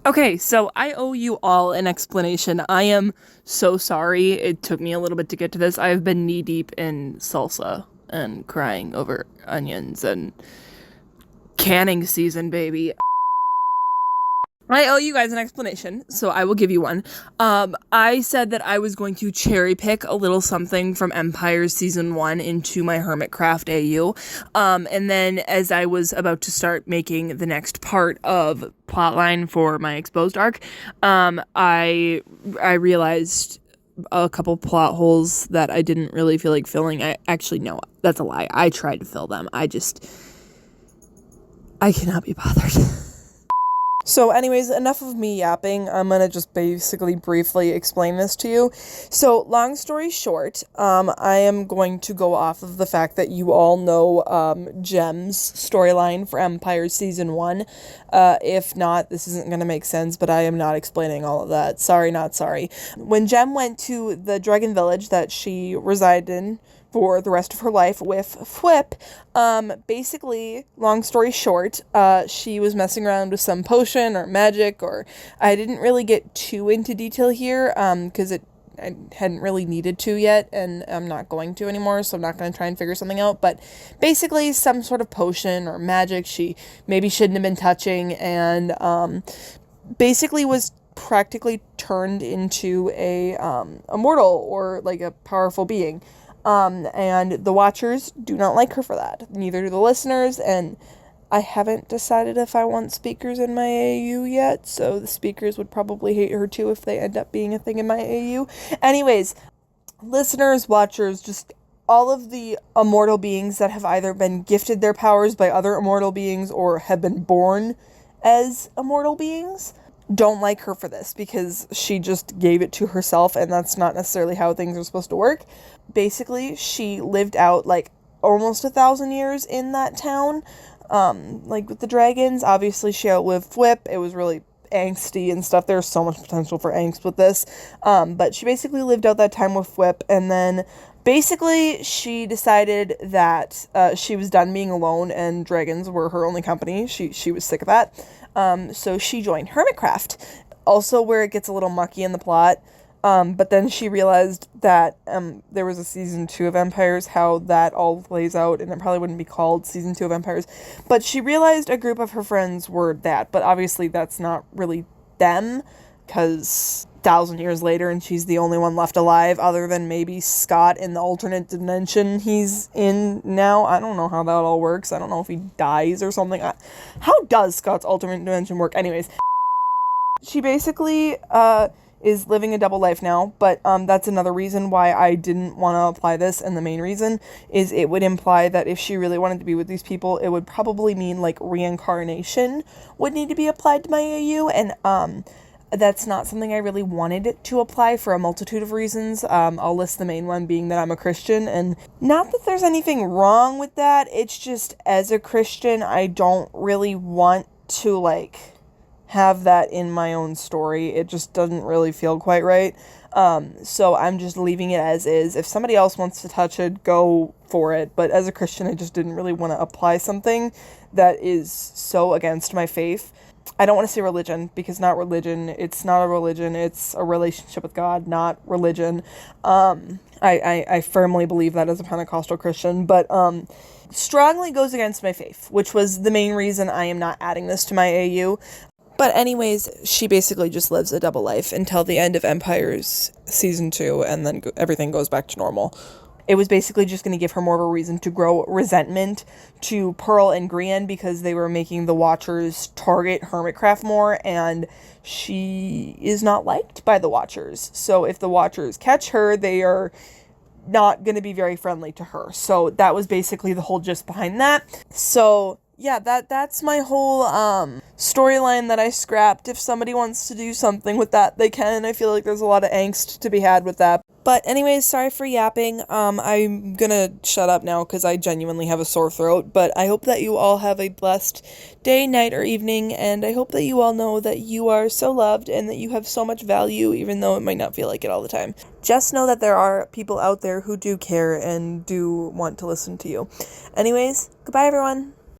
Okay, so I owe you all an explanation. I am so sorry. It took me a little bit to get to this. I've been knee deep in salsa and crying over onions and canning season, baby. I owe you guys an explanation, so I will give you one. I said that I was going to cherry pick a little something from Empires Season 1 into my Hermitcraft AU. And then as I was about to start making the next part of plotline for my exposed arc, I realized a couple plot holes that I didn't really feel like filling. I actually no, that's a lie. I tried to fill them. I cannot be bothered. So anyways, enough of me yapping. I'm gonna just basically briefly explain this to you. So long story short, I am going to go off of the fact that you all know Jem's storyline for Empire Season 1. If not, this isn't gonna make sense, but I am not explaining all of that. Sorry, not sorry. When Jem went to the dragon village that she resided in for the rest of her life with Flip. Basically, long story short, she was messing around with some potion or magic, or I didn't really get too into detail here, because I hadn't really needed to yet, and I'm not going to anymore, so I'm not going to try and figure something out, but basically some sort of potion or magic she maybe shouldn't have been touching, and, basically was practically turned into a mortal, or like a powerful being. And the watchers do not like her for that. Neither do the listeners, and I haven't decided if I want speakers in my AU yet, so the speakers would probably hate her too if they end up being a thing in my AU. Anyways, listeners, watchers, just all of the immortal beings that have either been gifted their powers by other immortal beings or have been born as immortal beings don't like her for this because she just gave it to herself, and that's not necessarily how things are supposed to work. Basically, she lived out like almost 1,000 years in that town, like with the dragons. Obviously, she outlived Flip. It was really angsty and stuff. There's so much potential for angst with this, but she basically lived out that time with Flip, and then basically she decided that she was done being alone and dragons were her only company. She was sick of that. So she joined Hermitcraft. Also, where it gets a little mucky in the plot. But then she realized that there was a season 2 of Empires, how that all plays out, and it probably wouldn't be called season 2 of Empires. But she realized a group of her friends were that, but obviously that's not really them, because 1,000 years later, and she's the only one left alive, other than maybe Scott in the alternate dimension he's in now. I don't know how that all works. I don't know if he dies or something. How does Scott's alternate dimension work? Anyways, she basically, is living a double life now, but that's another reason why I didn't want to apply this, and the main reason is it would imply that if she really wanted to be with these people, it would probably mean, like, reincarnation would need to be applied to my AU, and that's not something I really wanted to apply for a multitude of reasons. I'll list the main one being that I'm a Christian, and not that there's anything wrong with that, it's just, as a Christian, I don't really want to, like, have that in my own story. It just doesn't really feel quite right. So I'm just leaving it as is. If somebody else wants to touch it, go for it. But as a Christian, I just didn't really want to apply something that is so against my faith. I don't want to say religion, because not religion. It's not a religion. It's a relationship with God, not religion. I firmly believe that as a Pentecostal Christian, but strongly goes against my faith, which was the main reason I am not adding this to my AU. But anyways, she basically just lives a double life until the end of Empires Season 2, and then everything goes back to normal. It was basically just going to give her more of a reason to grow resentment to Pearl and Grian, because they were making the Watchers target Hermitcraft more, and she is not liked by the Watchers. So if the Watchers catch her, they are not going to be very friendly to her. So that was basically the whole gist behind that. So yeah, that's my whole storyline that I scrapped. If somebody wants to do something with that, they can. I feel like there's a lot of angst to be had with that. But anyways, sorry for yapping. I'm gonna shut up now because I genuinely have a sore throat. But I hope that you all have a blessed day, night, or evening, and I hope that you all know that you are so loved and that you have so much value, even though it might not feel like it all the time. Just know that there are people out there who do care and do want to listen to you. Anyways, goodbye everyone.